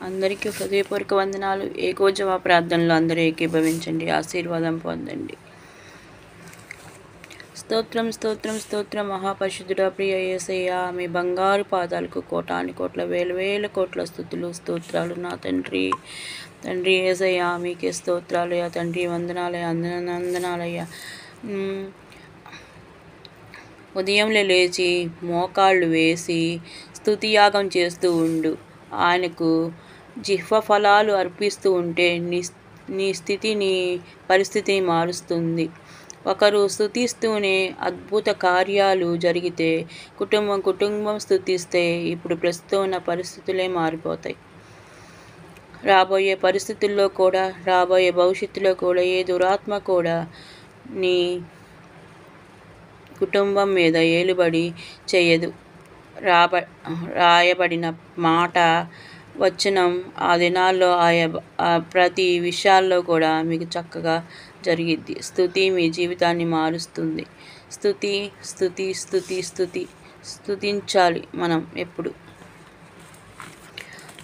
అందరికీ హృదయపూర్వక వందనాలు. ఏకోజవ ప్రార్థనలో అందరూ ఏకీభవించండి, ఆశీర్వాదం పొందండి. స్తోత్రం స్తోత్రం స్తోత్రం మహాపరిశుద్ధుడా ప్రియ యేసయ్యా, మీ బంగారు పాదాలకు కోటాని కోట్ల వేల వేల కోట్ల స్తుతులు స్తోత్రాలు నా తండ్రి. తండ్రి యేసయ్యా, మీకే స్తోత్రాలయ్యా తండ్రి, వందనాలయ్యా, వందనాలయ్యా. ఉదయంలో లేచి మోకాళ్ళు వేసి స్తుతియాగం చేస్తూ ఉండు. ఆయనకు జిహ్వ ఫలాలు అర్పిస్తూ ఉంటే నీ స్థితిని పరిస్థితిని మారుస్తుంది. ఒకరు స్తుతిస్తూనే అద్భుత కార్యాలు జరిగితే కుటుంబం స్తుతిస్తే ఇప్పుడు ప్రస్తుతం ఉన్న పరిస్థితులే మారిపోతాయి. రాబోయే పరిస్థితుల్లో కూడా, రాబోయే భవిష్యత్తులో కూడా ఏ దురాత్మ కూడా నీ కుటుంబం మీద ఏలుబడి చేయదు. రాయబడిన మాట వచనం ఆ దినాల్లో ప్రతి విషయాల్లో కూడా మీకు చక్కగా జరిగిద్ది. స్తుతి మీ జీవితాన్ని మారుస్తుంది. స్తుతి స్తుతి స్తుతి స్తుతి స్తుతించాలి. మనం ఎప్పుడు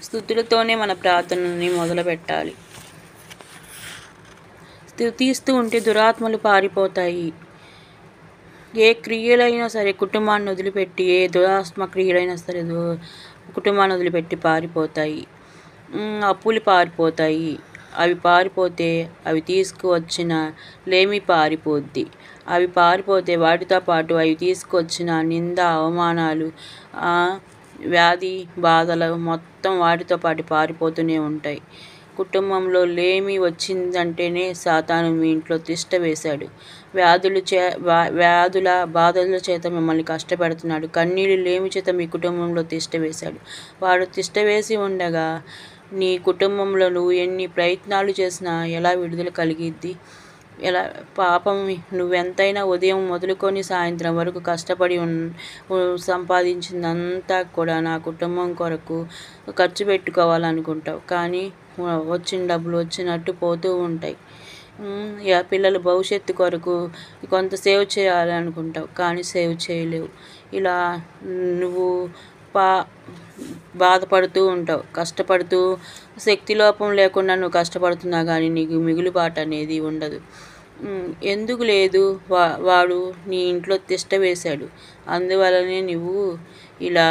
స్తుతులతోనే మన ప్రార్థనని మొదలు పెట్టాలి. స్తుతిస్తూ ఉంటే దురాత్మలు పారిపోతాయి. ఏ క్రియలైనా సరే కుటుంబాన్ని వదిలిపెట్టి, ఏ దురాత్మ క్రియలైనా సరే కుటుంబాన్ని వదిలిపెట్టి పారిపోతాయి. అప్పులు పారిపోతాయి. అవి పారిపోతే అవి తీసుకువచ్చిన లేమి పారిపోద్ది. అవి పారిపోతే వాటితో పాటు అవి తీసుకొచ్చిన నింద, అవమానాలు, వ్యాధి బాధలు మొత్తం వాటితో పాటు పారిపోతూనే ఉంటాయి. కుటుంబంలో లేమి వచ్చిందంటేనే సాతాను మీ ఇంట్లో తిష్ట వేశాడు. వ్యాధుల బాధల చేత మిమ్మల్ని కష్టపెడుతున్నాడు. కన్నీళ్ళు లేమి చేత మీ కుటుంబంలో తిష్ట వేశాడు. వాడు తిష్ట వేసి ఉండగా నీ కుటుంబంలో నువ్వు ఎన్ని ప్రయత్నాలు చేసినా ఎలా విడుదల కలిగిద్ది? ఎలా పాపం నువ్వెంతైనా ఉదయం మొదలుకొని సాయంత్రం వరకు కష్టపడి సంపాదించిందంతా కూడా నా కుటుంబం కొరకు ఖర్చు పెట్టుకోవాలనుకుంటావు. కానీ వచ్చిన డబ్బులు వచ్చినట్టు పోతూ ఉంటాయి. పిల్లల భవిష్యత్తు కొరకు కొంత సేవ్ చేయాలనుకుంటావు, కానీ సేవ్ చేయలేవు. ఇలా నువ్వు బాధపడుతూ ఉంటావు, కష్టపడుతూ శక్తి లోపం లేకుండా నువ్వు కష్టపడుతున్నా కానీ నీకు మిగులుబాటు అనేది ఉండదు. ఎందుకు లేదు? వాడు నీ ఇంట్లో తిష్ట వేశాడు. అందువలనే నువ్వు ఇలా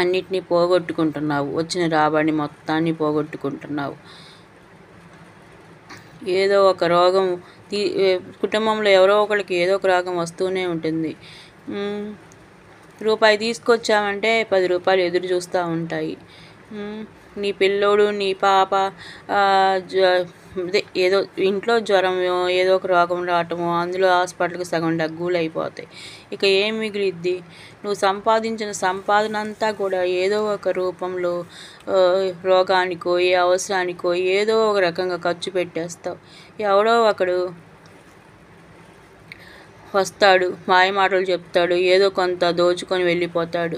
అన్నిటినీ పోగొట్టుకుంటున్నావు. వచ్చిన రాబడిని మొత్తాన్ని పోగొట్టుకుంటున్నావు. ఏదో ఒక రోగం కుటుంబంలో ఎవరో ఒకరికి ఏదో ఒక రోగం వస్తూనే ఉంటుంది. రూపాయి తీసుకొచ్చామంటే 10 రూపాయలు ఎదురు చూస్తూ ఉంటాయి. నీ పిల్లోడు, నీ పాప ఏదో ఇంట్లో జ్వరం, ఏదో ఒక రోగం రావటము, అందులో హాస్పిటల్కి సగం డగ్గులు అయిపోతాయి. ఇక ఏం మిగిలిద్ది? నువ్వు సంపాదించిన సంపాదన అంతా కూడా ఏదో ఒక రూపంలో రోగానికో, ఏ అవసరానికో ఏదో ఒక రకంగా ఖర్చు పెట్టేస్తావు. ఎవడో ఒకడు వస్తాడు, మాయమాటలు చెప్తాడు, ఏదో కొంత దోచుకొని వెళ్ళిపోతాడు.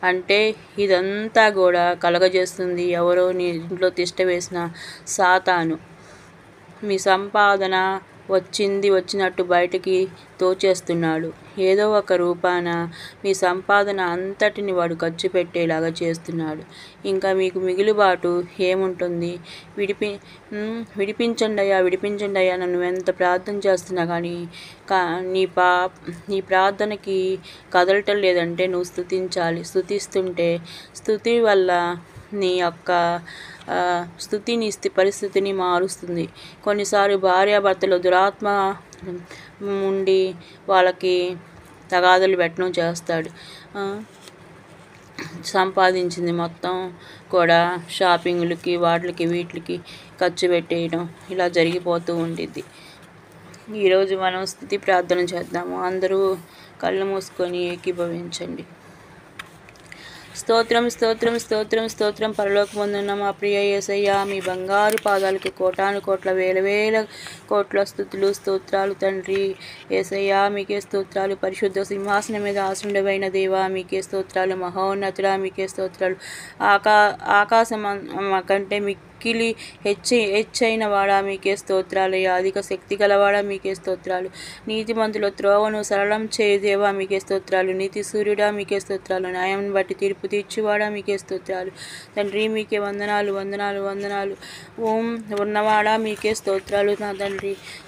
అంటే ఇదంతా కూడా కలగజేస్తుంది ఎవరో నీ ఇంట్లో తిష్ట వేసిన సాతాను. మీ సంపాదన వచ్చినట్టు బయటికి తోచేస్తున్నాడు. ఏదో ఒక రూపాన మీ సంపాదన అంతటిని వాడు ఖర్చు పెట్టేలాగా చేస్తున్నాడు. ఇంకా మీకు మిగులుబాటు ఏముంటుంది? విడిపించండి అయ్యా నన్ను ఎంత ప్రార్థన చేస్తున్నా కానీ నీ ప్రార్థనకి కదలటం లేదంటే నువ్వు స్తుతించాలి. స్తుతిస్తుంటే స్తుతి వల్ల నీ యొక్క స్తుతి నీ పరిస్థితిని మారుస్తుంది. కొన్నిసార్లు భార్యాభర్తలు దురాత్మ ఉండి వాళ్ళకి తగాదులు పెట్టడం చేస్తాడు. సంపాదించింది మొత్తం కూడా షాపింగ్లకి, వీటికి ఖర్చు పెట్టేయడం ఇలా జరిగిపోతూ ఉండిద్ది. ఈరోజు మనం స్తుతి ప్రార్థన చేద్దాము. అందరూ కళ్ళు మూసుకొని ఏకీభవించండి. స్తోత్రం స్తోత్రం స్తోత్రం స్తోత్రం పరలోకమందున్న మా ప్రియ యేసయ్యా, మీ బంగారు పాదాలకు కోటాను కోట్ల వేల వేల కోట్ల స్తుతులు స్తోత్రాలు తండ్రి. యేసయ్యా మీకే స్తోత్రాలు. పరిశుద్ధ సింహాసనం మీద ఆసనుడవైన దేవా మీకే స్తోత్రాలు. మహోన్నతుడా మీకే స్తోత్రాలు. ఆకాశం కంటే మిక్కిలి హెచ్చైన వాడా మీకే స్తోత్రాలయ్యా. అధిక శక్తి గలవాడా మీకే స్తోత్రాలు. నీతిమంతుల త్రోవను సరళం చేయు దేవా మీకే స్తోత్రాలు. నీతి సూర్యుడా మీకే స్తోత్రాలు. న్యాయం బట్టి తీర్పు తీర్చువాడా మీకే స్తోత్రాలు. తండ్రి మీకే వందనాలు వందనాలు వందనాలు. ఓం ఉన్నవాడా మీకే స్తోత్రాలు నా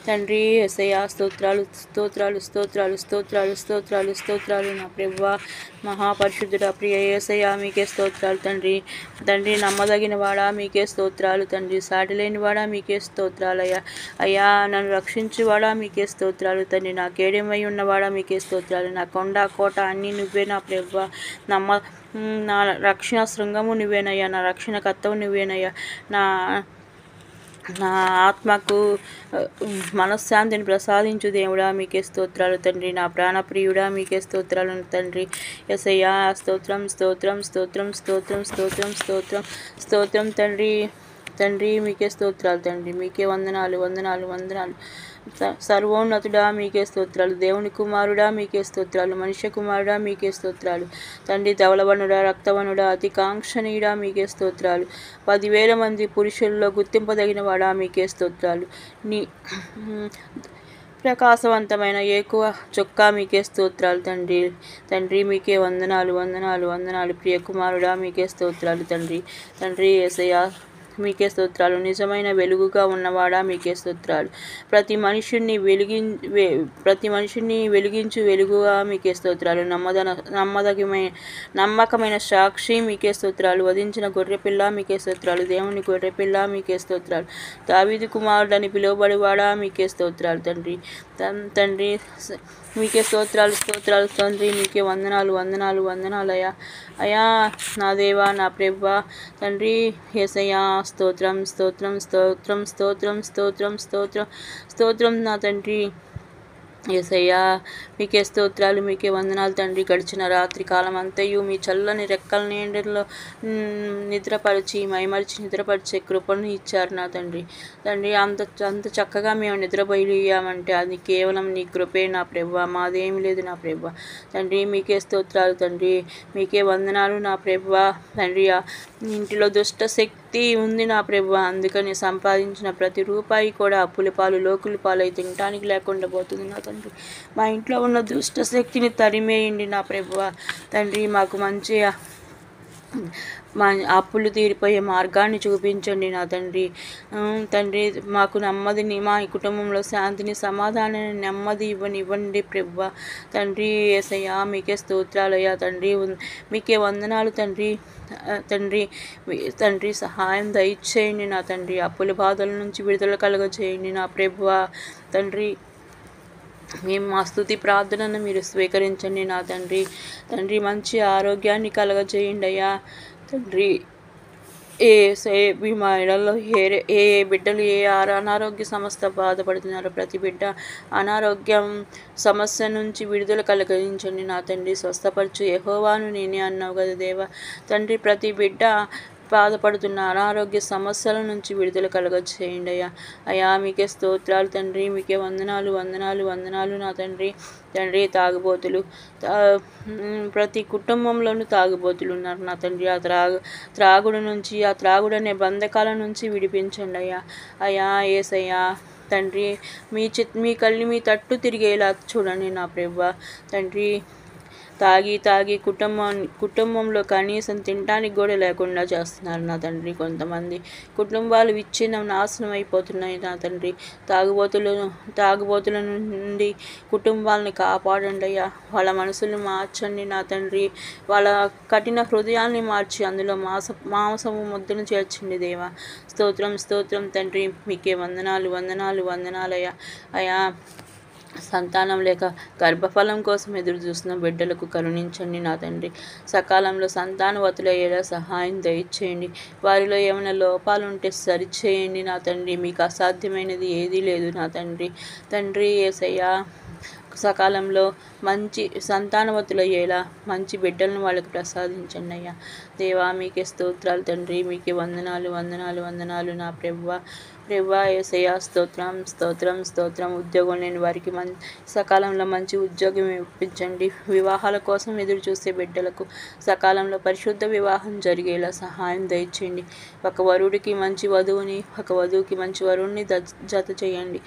తండ్రి యేసయ్యా. స్తోత్రాలు స్తోత్రాలు స్తోత్రాలు స్తోత్రాలు స్తోత్రాలు స్తోత్రాలు నా ప్రభువా. మహాపరిశుద్ధుడా ప్రియ యేసయ్యా మీకే స్తోత్రాలు తండ్రి నమ్మదగిన వాడా మీకే స్తోత్రాలు తండ్రి. సాటిలేని వాడా మీకే స్తోత్రాలయ్యా. అయ్యా నన్ను రక్షించువాడా మీకే స్తోత్రాలు తండ్రి. నా కేడెమై ఉన్నవాడా మీకే స్తోత్రాలు. నా కొండ కోట అన్నీ నువ్వే నా ప్రభువా. నా రక్షణ శృంగము నువ్వేనయ్యా. నా రక్షణ కర్తవు నువ్వేనయ్యా. నా ఆత్మకు మనశ్శాంతిని ప్రసాదించు దేవుడా మీకే స్తోత్రాలు తండ్రి. నా ప్రాణప్రియుడా మీకే స్తోత్రాలు తండ్రి. యేసయ్యా స్తోత్రం స్తోత్రం స్తోత్రం స్తోత్రం స్తోత్రం స్తోత్రం స్తోత్రం తండ్రి మీకే స్తోత్రాలు తండ్రి. మీకే వందనాలు వందనాలు వందనాలు. సర్వోన్నతుడా మీకే స్తోత్రాలు. దేవుని కుమారుడా మీకే స్తోత్రాలు. మనుష్య కుమారుడా మీకే స్తోత్రాలు తండ్రి. ధవలవనుడా రక్తవనుడా అతి కాంక్షణీయుడా మీకే స్తోత్రాలు. 10,000 మంది పురుషుల్లో గుర్తింపదగిన వాడా మీకే స్తోత్రాలు. నీ ప్రకాశవంతమైన ఏకువ చొక్కా మీకే స్తోత్రాలు తండ్రి మీకే వందనాలు వందనాలు వందనాలు. ప్రియకుమారుడా మీకే స్తోత్రాలు తండ్రి యేసయ్యా మీకే స్తోత్రాలు. నిజమైన వెలుగుగా ఉన్నవాడా మీకే స్తోత్రాలు. ప్రతి మనిషిని వెలిగించు వెలుగుగా మీకే స్తోత్రాలు. నమ్మకమైన సాక్షి మీకే స్తోత్రాలు. వధించిన గొర్రెపిల్ల మీకే స్తోత్రాలు. దేవుని గొర్రెపిల్ల మీకే స్తోత్రాలు. దావీదు కుమారుడని పిలువబడివాడా మీకే స్తోత్రాలు తండ్రి మీకే స్తోత్రాలు స్తోత్రాలు తండ్రి. మీకే వందనాలు వందనాలు వందనాలయ్యా. అయా నా దేవా నా ప్రభువా తండ్రి యేసయ్యా. స్తోత్రం స్తోత్రం స్తోత్రం స్తోత్రం స్తోత్రం స్తోత్రం స్తోత్రం నా తండ్రి యేసయ్యా. మీకే స్తోత్రాలు మీకే వందనాలు తండ్రి. గడిచిన రాత్రి కాలం అంతయు మీ చల్లని రెక్కల నీడలో నిద్రపరిచి మైమరిచి నిద్రపరిచే కృపను ఇచ్చారు నా తండ్రి. అంత చక్కగా మేము నిద్రపోయామంటే అది కేవలం నీ కృపే నా ప్రభువా. మాదేమీ లేదు నా ప్రభువా తండ్రి. మీకే స్తోత్రాలు తండ్రి. మీకే వందనాలు నా ప్రభువా తండ్రి. ఇంటిలో దుష్ట శక్తి ఉంది నా ప్రభువా. అందుకని సంపాదించిన ప్రతి రూపాయి కూడా అప్పుల పాలు లోకుల పాలై తినటానికి లేకుండా పోతుంది నా తండ్రి. మా ఇంట్లో ఉన్న దుష్ట శక్తిని తరిమేయండి నా ప్రభువా తండ్రి. మాకు మంచి మా అప్పులు తీరిపోయే మార్గాన్ని చూపించండి నా తండ్రి. మాకు నెమ్మదిని మా కుటుంబంలో శాంతిని సమాధానాన్ని నెమ్మది ఇవ్వండి ప్రభువా తండ్రి యేసయ్యా. మీకే స్తోత్రాలయ్యా తండ్రి. మీకే వందనాలు తండ్రి సహాయం దయచేయండి నా తండ్రి. అప్పుల బాధల నుంచి విడుదల కలుగజేయండి నా ప్రభువా తండ్రి. మేము మా స్తుతి ప్రార్థనను మీరు స్వీకరించండి నా తండ్రి. మంచి ఆరోగ్యాన్ని కలగజేయండి అయ్యా తండ్రి. మా ఇళ్లలో ఏ బిడ్డలు అనారోగ్య సమస్య బాధపడుతున్నారో ప్రతి బిడ్డ అనారోగ్యం సమస్య నుంచి విడుదల కలిగించండి నా తండ్రి. స్వస్థపరచు యెహోవాను నేనే అన్నావు కదా దేవా తండ్రి. ప్రతి బిడ్డ బాధపడుతున్న అనారోగ్య సమస్యల నుంచి విడుదల కలగజేయండి అయ్యా. మీకే స్తోత్రాలు తండ్రి. మీకే వందనాలు వందనాలు వందనాలు నా తండ్రి. తాగుబోతులు ప్రతి కుటుంబంలోనూ తాగుబోతులు ఉన్నారు నా తండ్రి. ఆ త్రాగుడు నుంచి ఆ త్రాగుడనే బంధకాల నుంచి విడిపించండి అయ్యా యేసయ్యా తండ్రి. మీ కళ్ళు మీ తట్టు తిరిగేలా చూడండి నా ప్రభువా తండ్రి. తాగి కుటుంబంలో కనీసం తినడానికి కూడా లేకుండా చేస్తున్నారు నా తండ్రి. కొంతమంది కుటుంబాలు విచ్ఛిన్నం నాశనం అయిపోతున్నాయి నా తండ్రి. తాగుబోతుల నుండి కుటుంబాలని కాపాడండి అయ్యా. వాళ్ళ మనసులు మార్చండి నా తండ్రి. వాళ్ళ కఠిన హృదయాన్ని మార్చి అందులో మాంసము ముద్దను చేర్చండి దేవా. స్తోత్రం స్తోత్రం తండ్రి. మీకే వందనాలు వందనాలు వందనాలయ్యా. అయ్యా సంతానం లేక గర్భఫలం కోసం ఎదురు చూస్తున్న బిడ్డలకు కరుణించండి నా తండ్రి. సకాలంలో సంతానవతులయ్యేలా సహాయం దయచేయండి. వారిలో ఏమైనా లోపాలుంటే సరిచేయండి నా తండ్రి. మీకు అసాధ్యమైనది ఏదీ లేదు నా తండ్రి యేసయ్యా. సకాలంలో మంచి సంతానవతులయ్యేలా మంచి బిడ్డలను వాళ్ళకి ప్రసాదించండి అయ్యా దేవా. మీకే స్తోత్రాలు తండ్రి. మీకే వందనాలు వందనాలు వందనాలు నా ప్రభువా. ప్రభువా యేసయ్యా స్తోత్రం స్తోత్రం స్తోత్రం. ఉద్యోగం లేని వారికి సకాలంలో మంచి ఉద్యోగం ఇప్పించండి. వివాహాల కోసం ఎదురు చూసే బిడ్డలకు సకాలంలో పరిశుద్ధ వివాహం జరిగేలా సహాయం దయచేయండి. ఒక వరుడికి మంచి వధువుని, ఒక వధువుకి మంచి వరుణ్ణి జత చేయండి.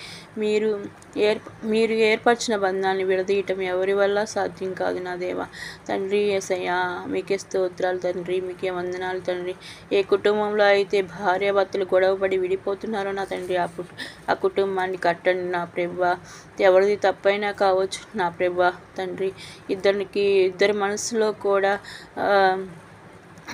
మీరు ఏర్పరిచిన బంధాన్ని విడదీయటం ఎవరి వల్ల సాధ్యం కాదు నా దేవా. తండ్రి యేసయ్యా మీకే స్తోత్రాలు తండ్రి, మీకే వందనాలు తండ్రి. ఏ కుటుంబంలో అయితే భార్యాభర్తలు గొడవపడి విడిపోతున్నారో నా తండ్రి, ఆ కుటుంబాన్ని కట్టండి నా ప్రభువా. ఎవరిది తప్పైనా కావచ్చు నా ప్రభువా తండ్రి. ఇద్దరి మనసులో కూడా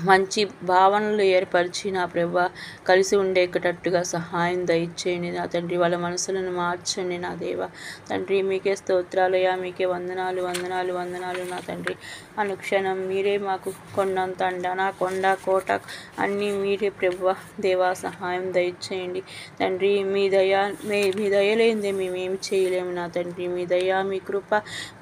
మంచి భావనలు ఏర్పరిచి నా ప్రభువా కలిసి ఉండేటట్టుగా సహాయం దయచేయండి నా తండ్రి. వాళ్ళ మనసులను మార్చండి నా దేవా. తండ్రి మీకే స్తోత్రాలయ్యా, మీకే వందనాలు వందనాలు వందనాలు నా తండ్రి. అనుక్షణం మీరే మాకు కొండంత అండ, నా కొండ కోట అన్నీ మీరే ప్రభువా దేవా సహాయం దయచేయండి తండ్రి. మీ దయ లేనిదే మేమేమి చేయలేము నా తండ్రి. మీ దయ మీ కృప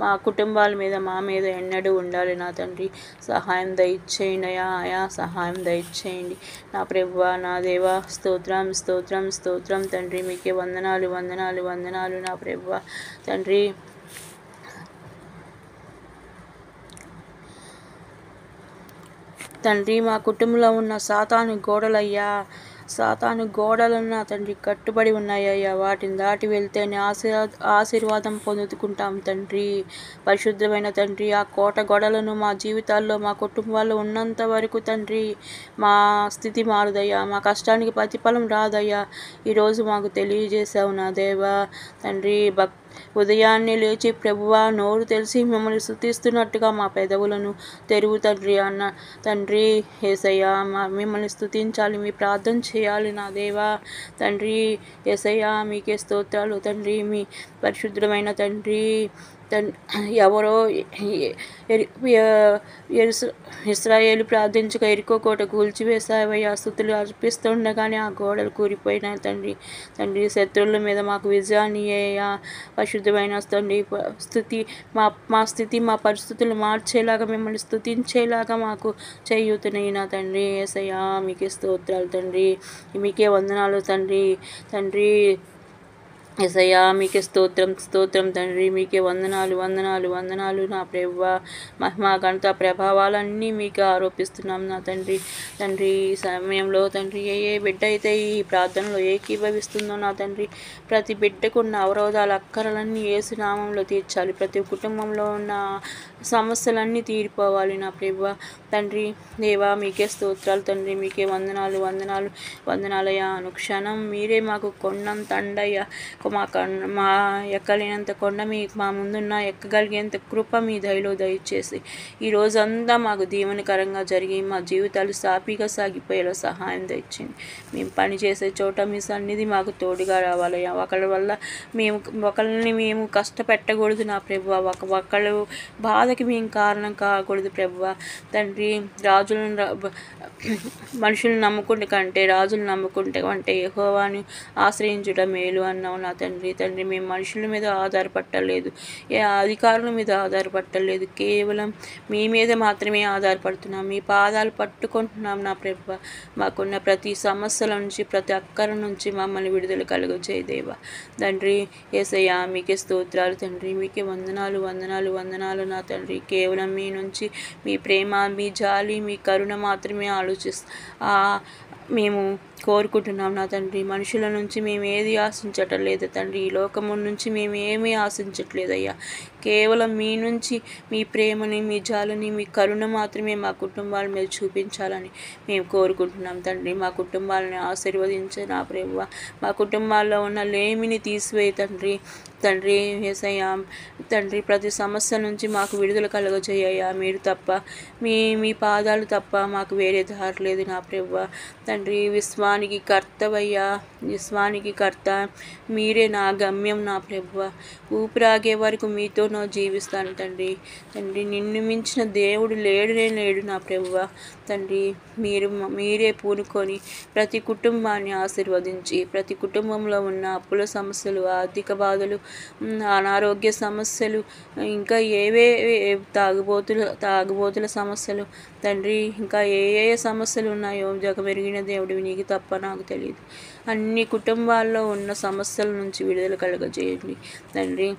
మా కుటుంబాల మీద మా మీద ఎన్నడూ ఉండాలి నా తండ్రి. సహాయం దయచేయండి అయా, సహాయం దయచేయండి నా ప్రభువా నా దేవా. స్తోత్రం స్తోత్రం స్తోత్రం తండ్రి. మీకే వందనాలు వందనాలు వందనాలు నా ప్రభువా తండ్రి. తండ్రి మా కుటుంబంలో ఉన్న సాతాను గోడలను నా తండ్రి కట్టుబడి ఉన్నాయ్యా. వాటిని దాటి వెళ్తేనే ఆశీర్వాదం పొందుకుంటాం తండ్రి. పరిశుద్ధమైన తండ్రి, ఆ కోట గోడలను మా జీవితాల్లో మా కుటుంబాల్లో ఉన్నంత వరకు తండ్రి మా స్థితి మారుదయ్యా, మా కష్టానికి ప్రతిఫలం రాదయ్యా. ఈరోజు మాకు తెలియజేశావు నా దేవా తండ్రి. ఉదయాన్నే లేచి ప్రభువా నోరు తెలిసి మిమ్మల్ని స్తుతిస్తున్నట్టుగా మా పెదవులను తెరువు తండ్రి అన్న తండ్రి యేసయ్యా. మిమ్మల్ని స్తుతించాలి, మీ ప్రార్థన చేయాలి నా దేవా తండ్రి యేసయ్యా. మీకే స్తోత్రాలు తండ్రి. మీ పరిశుద్ధమైన తండ్రి ఎవరో ఇశ్రాయేలు ప్రార్థించక ఎరికో కోట కూల్చివేసావయ్యా. స్థుతులు అర్పిస్తుండగానే ఆ గోడలు కూలిపోయినాయి తండ్రి. శత్రువుల మీద మాకు విజయాన్ని అయ్యా. పరిశుద్ధమైన తండ్రి మా స్థితి మా పరిస్థితులు మార్చేలాగా, మిమ్మల్ని స్తుతించేలాగా మాకు చేయూతని నా తండ్రి యేసయ్యా. మీకే స్తోత్రాలు తండ్రి, మీకే వందనాలు తండ్రి యేసయ్యా. మీకే స్తోత్రం తండ్రి. మీకే వందనాలు వందనాలు వందనాలు నా ప్రభువా. మహిమా ఘనత ప్రభావాలన్నీ మీకు ఆరోపిస్తున్నాం నా తండ్రి. ఈ సమయంలో తండ్రి ఏ బిడ్డ అయితే ఈ ప్రార్థనలో ఏకీభవిస్తుందో నా తండ్రి, ప్రతి బిడ్డకు ఉన్న అవరోధాలు అక్కరలన్నీ యేసు నామంలో తీర్చాలి. ప్రతి కుటుంబంలో ఉన్న సమస్యలన్నీ తీరిపోవాలి నా ప్రభువా తండ్రి దేవా. మీకే స్తోత్రాలు తండ్రి. మీకే వందనాలు వందనాలు వందనాలయ్యా. అనుక్షణం మీరే మాకు కొండంత అండయ్యా. మా ఎక్కలేనంత కొండ మా ముందున్న ఎక్కగలిగేంత కృప మీ దయలో దయచేసి ఈ రోజంతా మాకు దీవెనకరంగా జరిగి మా జీవితాలు సాఫీగా సాగిపోయేలా సహాయం తెచ్చింది. మేము పనిచేసే చోట మీ సన్నిధి మాకు తోడుగా రావాలయ్యా. ఒకళ్ళని మేము కష్టపెట్టకూడదు నా ప్రభువా. ఒకళ్ళు బాధకి మేము కారణం కాకూడదు ప్రభువా తండ్రి. మనుషులను నమ్ముకుంటే కంటే రాజులు నమ్ముకుంటే కంటే యెహోవాను ఆశ్రయించుట మేలు అన్నావు నా తండ్రి. మేము మనుషుల మీద ఆధారపడలేదు, ఏ అధికారుల మీద ఆధారపడలేదు, కేవలం మీ మీద మాత్రమే ఆధారపడుతున్నాం. మీ పాదాలు పట్టుకుంటున్నాం నా ప్రభువా. మాకున్న ప్రతి సమస్యల నుంచి, ప్రతి అక్కర నుంచి మమ్మల్ని విడుదల కలుగజేయదేవా తండ్రి యేసయ్యా. మీకే స్తోత్రాలు తండ్రి. మీకే వందనాలు వందనాలు వందనాలు నా తండ్రి. కేవలం మీ నుంచి మీ ప్రేమ, మీ జాలి, మీ కరుణ మాత్రమే మేము కోరుకుంటున్నాం నా తండ్రి. మనుషుల నుంచి మేము ఏది ఆశించటం లేదు తండ్రి. ఈ లోకము నుంచి మేము ఏమీ ఆశించట్లేదయ్యా. కేవలం మీ నుంచి మీ ప్రేమని, మీ జాలని, మీ కరుణ మాత్రమే మా కుటుంబాల మీద చూపించాలని మేము కోరుకుంటున్నాం తండ్రి. మా కుటుంబాలని ఆశీర్వదించే నా ప్రభువా. మా కుటుంబాల్లో ఉన్న లేమిని తీసివేయి తండ్రి యేసయ్యా తండ్రి. ప్రతి సమస్య నుంచి మాకు విడుదల కలుగజేయ్యా. మీరు తప్ప మీ పాదాలు తప్ప మాకు వేరే దారి లేదు నా ప్రభువా తండ్రి. విశ్వానికి కర్తవయ్యా, విశ్వానికి కర్త మీరే. నా గమ్యం నా ప్రభువా. ఊపిరాగే వరకు మీతో జీవిస్తాను తండ్రి. నిన్ను మించిన దేవుడు లేడు నా ప్రభువా తండ్రి. మీరే పూనుకొని ప్రతి కుటుంబాన్ని ఆశీర్వదించి, ప్రతి కుటుంబంలో ఉన్న అప్పుల సమస్యలు, ఆర్థిక బాధలు, అనారోగ్య సమస్యలు, ఇంకా తాగుబోతుల సమస్యలు తండ్రి, ఇంకా ఏ సమస్యలు ఉన్నాయో జగమెరిగిన దేవుడివి నీకు తప్ప నాకు తెలియదు. అన్ని కుటుంబాల్లో ఉన్న సమస్యల నుంచి విడుదల కలుగజేయండి తండ్రి.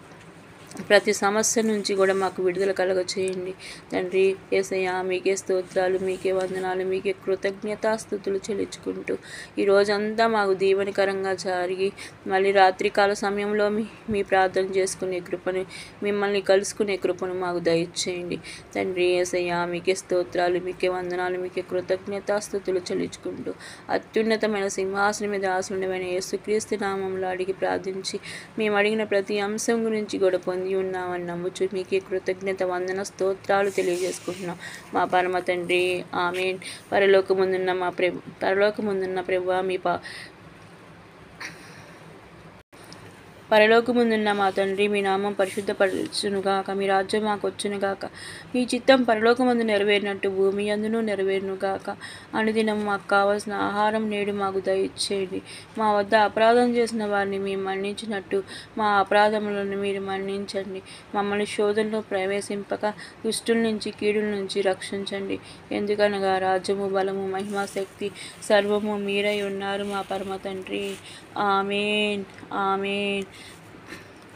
ప్రతి సమస్య నుంచి కూడా మాకు విడుదల కలుగచేయండి తండ్రి. యేసయ్యా మీకే స్తోత్రాలు, మీకే వందనాలు, మీకే కృతజ్ఞతాస్తుతులు చెల్లించుకుంటూ ఈ రోజంతా మాకు దీవెనకరంగా జరిగి మళ్ళీ రాత్రికాల సమయంలో మీ ప్రార్థన చేసుకునే కృపను, మిమ్మల్ని కలుసుకునే కృపను మాకు దయచేయండి తండ్రి. యేసయ్యా మీకే స్తోత్రాలు, మీకే వందనాలు, మీకే కృతజ్ఞతాస్తుతులు చెల్లించుకుంటూ అత్యున్నతమైన సింహాసనం మీద ఆసీనుడైన యేసుక్రీస్తు నామంలో అడిగి ప్రార్థించి మేము అడిగిన ప్రతి అంశం గురించి కూడా పొంది ఉన్నామని నమ్ముచు మీకే కృతజ్ఞత వందన స్తోత్రాలు తెలియజేసుకుంటున్నాం మా పరమ తండ్రి. ఆమేన్. పరలోకముందున్న ప్రభువా పరలోకముందున్న మా తండ్రి, మీ నామం పరిశుద్ధపరచునుగాక, మీ రాజ్యం మాకు వచ్చునుగాక, మీ చిత్తం పరలోకమందు నెరవేరినట్టు భూమి యందును నెరవేరునుగాక. అనుదినం మాకు కావలసిన ఆహారం నేడు మాకు దయచేయండి. మా వద్ద అపరాధం చేసిన వారిని మేము మన్నించినట్టు మా అపరాధములను మీరు మన్నించండి. మమ్మల్ని శోధనలో ప్రవేశింపక దుష్టుల నుంచి, కీడుల నుంచి రక్షించండి. ఎందుకనగా రాజ్యము, బలము, మహిమ, శక్తి సర్వము మీరై ఉన్నారు మా పరమ తండ్రి. ఆమేన్. ఆమేన్.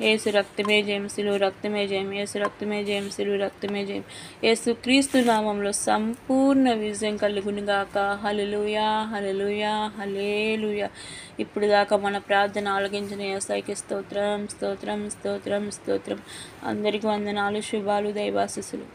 యేసు రక్తమే జయం, సిలువ రక్తమే జయం, యేసు రక్తమే జయం, సిలువ రక్తమే జయం. యేసు క్రీస్తు నామంలో సంపూర్ణ విజయం కలుగునుగాక. హల్లెలూయా, హల్లెలూయా, హల్లెలూయా. ఇప్పుడు దాకా మన ప్రార్థన ఆలకించిన యేసయ్యకి స్తోత్రం, స్తోత్రం, స్తోత్రం, స్తోత్రం. అందరికీ వందనాలు, శుభాలు, దైవాశీస్సులు.